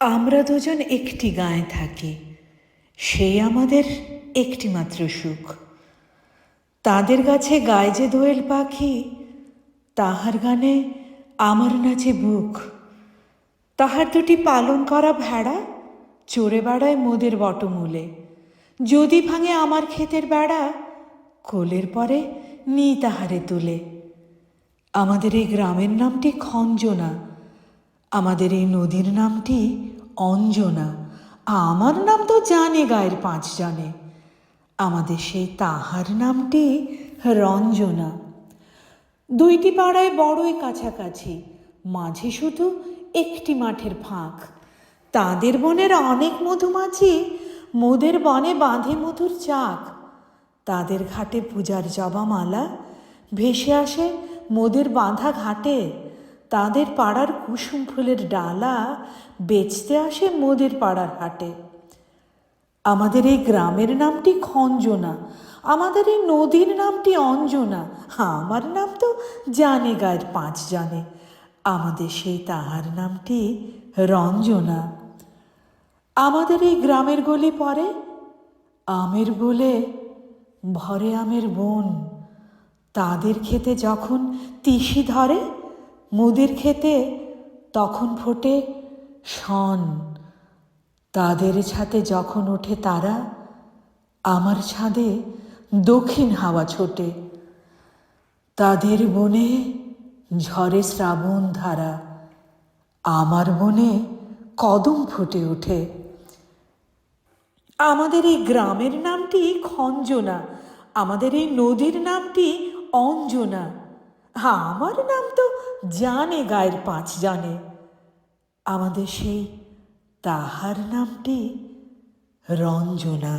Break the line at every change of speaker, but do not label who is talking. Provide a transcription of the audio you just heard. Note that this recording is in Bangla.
আমরা দুজন একটি গাঁয়ে থাকি, সেই আমাদের একটিমাত্র সুখ। তাদের গাছে গায় যে দোয়েল পাখি, তাহার গানে আমার নাচে বুক। তাহার দুটি পালন করা ভেড়া চড়ে বেড়ায় মোদের বটমূলে। যদি ভাঙে আমার ক্ষেতের বেড়া, কোলের পরে নিই তাহারে তুলে। আমাদের এই গ্রামের নামটি খঞ্জনা, আমাদের এই নদীর নামটি অঞ্জনা। আমার নাম তো জানে গায়ের 5 জনে, আমাদের সেই তাহার নামটি রঞ্জনা। দুইটি পাড়ায় বড়ই কাছাকাছি, মাঝে শুধু একটি মাঠের ফাঁক। তাদের বনের অনেক মধুমাছি, মোদের বনে বাঁধে মধুর চাক। তাদের ঘাটে পূজার জবামালা ভেসে আসে মোদের বাঁধা ঘাটে। তাদের পাড়ার কুসুম ফুলের ডালা বেচতে আসে মোদের পাড়ার হাটে। আমাদের এই গ্রামের নামটি খঞ্জনা, আমাদের এই নদীর নামটি অঞ্জনা। আমার নাম তো জানে গায়ের 5 জনে, আমাদের সেই তাহার নামটি রঞ্জনা। আমাদের এই গ্রামের গলি পরে আমের বলে ভরে আমের বন। তাদের খেতে যখন তিসি ধরে, মোদের খেতে তখন ফোটে শন। তাদের ছাদে যখন ওঠে তারা, আমার ছাদে দক্ষিণ হাওয়া ছোটে। তাদের বনে ঝরে শ্রাবণ ধারা, আমার বনে কদম ফুটে ওঠে। আমাদের এই গ্রামের নামটি খঞ্জনা, আমাদের এই নদীর নামটি অঞ্জনা। আমার নাম তো জানে গায়ের 5 জনে, আমাদের সেই তাহার নামটি রঞ্জনা।